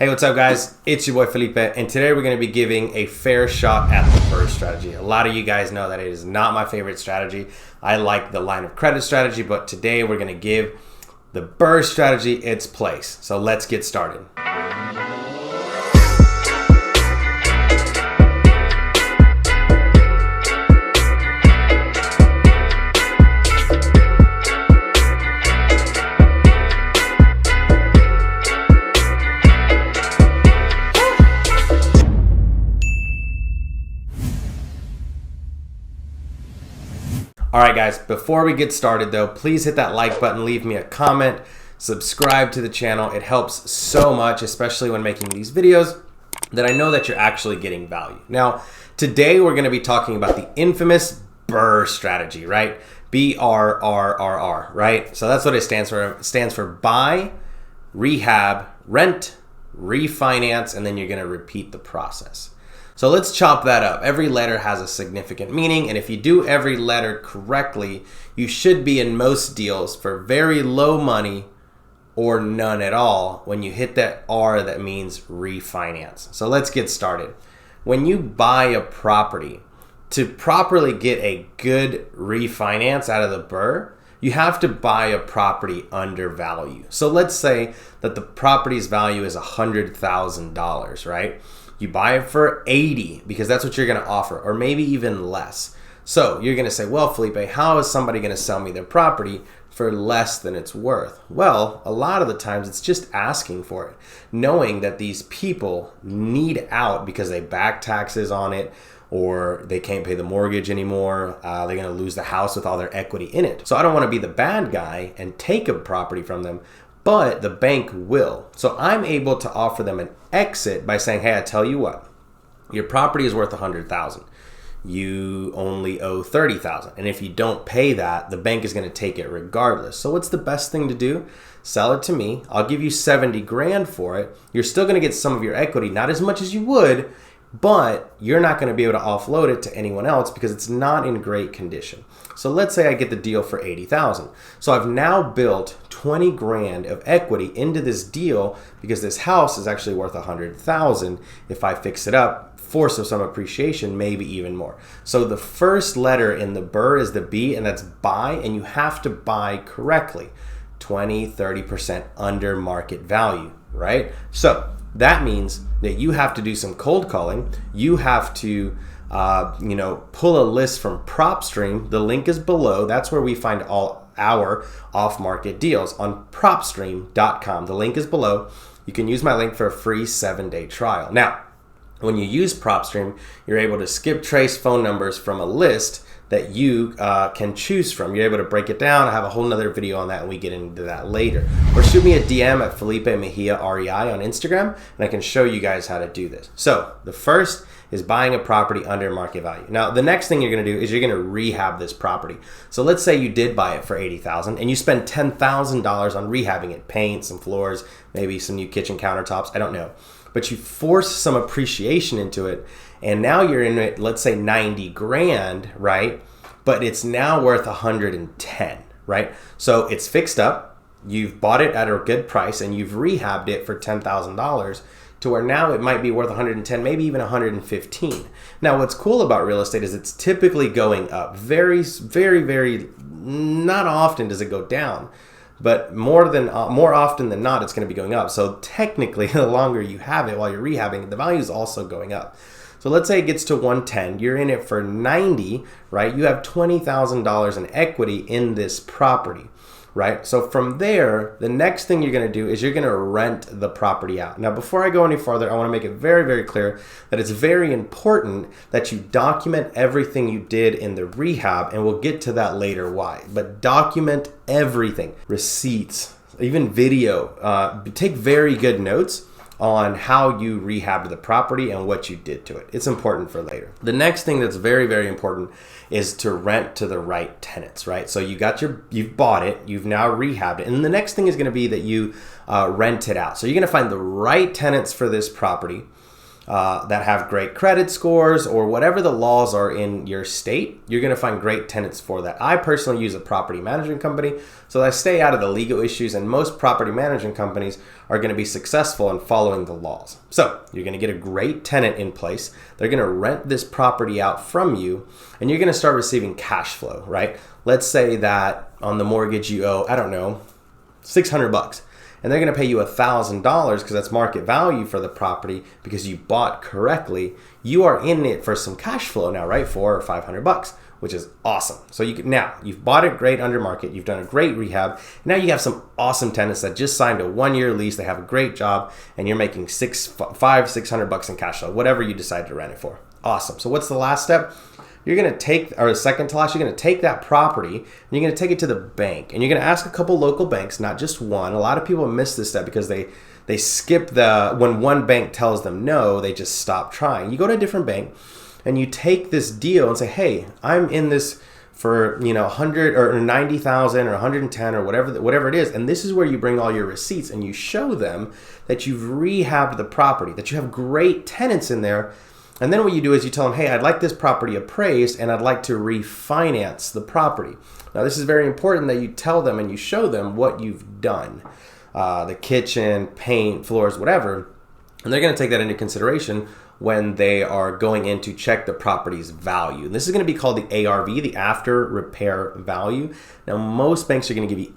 Hey, what's up guys? It's your boy Felipe, and today we're going to be giving a fair shot at the BRRRR strategy. A lot of you guys know that it is not my favorite strategy. I like the line of credit strategy, but today we're going to give the BRRRR strategy its place. So let's get started. All right, guys, before we get started though, please hit that like button, leave me a comment, subscribe to the channel. It helps so much, especially when making these videos, that I know that you're actually getting value. Now, today we're gonna be talking about the infamous BRRRR strategy, right? BRRRR, right? So that's what it stands for. It stands for buy, rehab, rent, refinance, and then you're gonna repeat the process. So let's chop that up. Every letter has a significant meaning, and if you do every letter correctly, you should be in most deals for very low money or none at all. When you hit that R, that means refinance. So let's get started. When you buy a property, to properly get a good refinance out of the BRRRR, you have to buy a property under value. So let's say that the property's value is $100,000, right? You buy it for 80 because that's what you're gonna offer, or maybe even less. So you're gonna say, well, Felipe, how is somebody gonna sell me their property for less than it's worth? Well, a lot of the times it's just asking for it, knowing that these people need out because they back taxes on it, or they can't pay the mortgage anymore. They're gonna lose the house with all their equity in it. So I don't wanna be the bad guy and take a property from them, but the bank will. So I'm able to offer them an exit by saying, hey, I tell you what, your property is worth $100,000. You only owe $30,000. And if you don't pay that, the bank is gonna take it regardless. So what's the best thing to do? Sell it to me. I'll give you 70 grand for it. You're still gonna get some of your equity, not as much as you would, but you're not gonna be able to offload it to anyone else because it's not in great condition. So let's say I get the deal for 80,000. So I've now built 20 grand of equity into this deal because this house is actually worth 100,000. If I fix it up, force of some appreciation, maybe even more. So the first letter in the BRRRR is the B, and that's buy, and you have to buy correctly. 20, 30% under market value, right? So that means that you have to do some cold calling. You have to pull a list from PropStream. The link is below. That's where we find all our off-market deals on propstream.com. The link is below. You can use my link for a free 7-day trial. Now, when you use PropStream, you're able to skip trace phone numbers from a list that you can choose from. You're able to break it down. I have a whole nother video on that and we get into that later. Or shoot me a DM at Felipe Mejia REI on Instagram and I can show you guys how to do this. So the first is buying a property under market value. Now the next thing you're gonna do is you're gonna rehab this property. So let's say you did buy it for 80,000 and you spend $10,000 on rehabbing it, paint, some floors, maybe some new kitchen countertops, I don't know. But you force some appreciation into it, and now you're in it, let's say 90 grand, right? But it's now worth 110, right? So it's fixed up, you've bought it at a good price, and you've rehabbed it for $10,000 to where now it might be worth 110, maybe even 115. Now what's cool about real estate is it's typically going up. Very, not often does it go down. But more often than not, it's going to be going up. So technically, the longer you have it while you're rehabbing, the value is also going up. So let's say it gets to 110, you're in it for 90, right? You have $20,000 in equity in this property, right? So from there, the next thing you're gonna do is you're gonna rent the property out. Now, before I go any further, I wanna make it very, very clear that it's very important that you document everything you did in the rehab, and we'll get to that later why. But document everything, receipts, even video. Take very good notes on how you rehabbed the property and what you did to it. It's important for later. The next thing that's very, very important is to rent to the right tenants, right? So you've bought it, you've now rehabbed it, and the next thing is gonna be that you rent it out. So you're gonna find the right tenants for this property. that have great credit scores or whatever the laws are in your state, you're going to find great tenants for that. I personally use a property management company, so I stay out of the legal issues, and most property management companies are going to be successful in following the laws. So you're going to get a great tenant in place. They're going to rent this property out from you, and you're going to start receiving cash flow, right? Let's say that on the mortgage you owe, I don't know, $600. And they're going to pay you $1,000 because that's market value for the property because you bought correctly. You are in it for some cash flow now, right? $400 or $500, which is awesome. So now you've bought it great under market. You've done a great rehab. Now you have some awesome tenants that just signed a 1-year lease. They have a great job, and you're making $600 in cash flow, whatever you decide to rent it for. Awesome. So what's the last step? You're going to take, or second to last, you're going to take that property and you're going to take it to the bank, and you're going to ask a couple local banks, not just one. A lot of people miss this step because they skip when one bank tells them no, they just stop trying. You go to a different bank and you take this deal and say, hey, I'm in this for 100 or 90,000 or 110 or whatever it is, and this is where you bring all your receipts and you show them that you've rehabbed the property, that you have great tenants in there. And then what you do is you tell them, hey, I'd like this property appraised and I'd like to refinance the property. Now, this is very important that you tell them and you show them what you've done. The kitchen, paint, floors, whatever. And they're going to take that into consideration when they are going in to check the property's value. And this is going to be called the ARV, the after repair value. Now, most banks are going to give you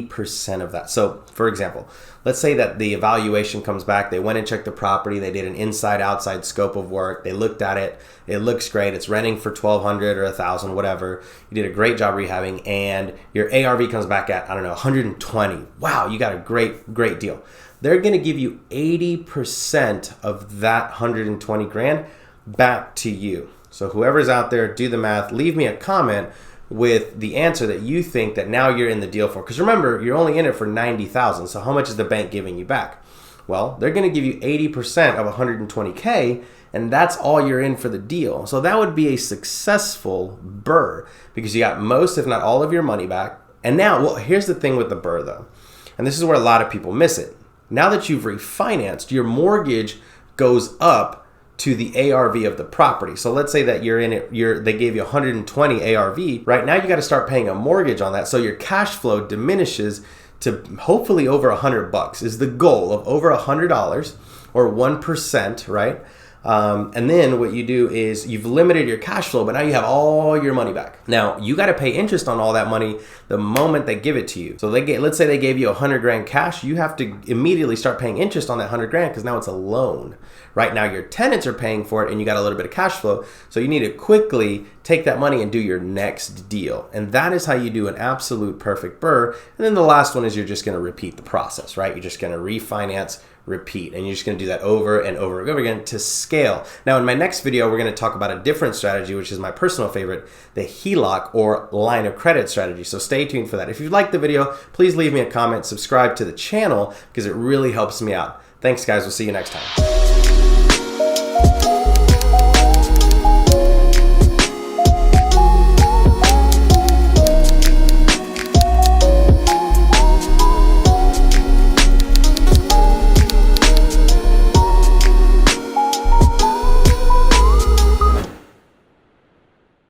80% of that. So, for example, let's say that the evaluation comes back. They went and checked the property. They did an inside-outside scope of work. They looked at it. It looks great. It's renting for $1,200 or $1,000, whatever. You did a great job rehabbing, and your ARV comes back at, I don't know, 120. Wow, you got a great deal. They're going to give you 80% of that 120 grand back to you. So whoever's out there, do the math. Leave me a comment with the answer that you think that now you're in the deal for. Because remember, you're only in it for 90,000. So how much is the bank giving you back? Well, they're going to give you 80% of 120K, and that's all you're in for the deal. So that would be a successful BRRRR because you got most, if not all, of your money back. And now, well, here's the thing with the BRRRR though, and this is where a lot of people miss it. Now that you've refinanced, your mortgage goes up to the ARV of the property. So let's say that you're in it, they gave you 120 ARV. Right now you got to start paying a mortgage on that. So your cash flow diminishes to hopefully over $100 is the goal of over $100 or 1%, right? And then what you do is you've limited your cash flow, but now you have all your money back. Now you got to pay interest on all that money the moment they give it to you. So let's say they gave you 100 grand cash, you have to immediately start paying interest on that 100 grand because now it's a loan. Right now your tenants are paying for it and you got a little bit of cash flow. So you need to quickly take that money and do your next deal. And that is how you do an absolute perfect BRRRR. And then the last one is you're just going to repeat the process, right? You're just going to refinance, repeat, and you're just going to do that over and over and over again to scale. Now in my next video, we're going to talk about a different strategy, which is my personal favorite, the HELOC or line of credit strategy. So stay tuned for that. If you liked the video, please leave me a comment, subscribe to the channel because it really helps me out. Thanks guys, we'll see you next time.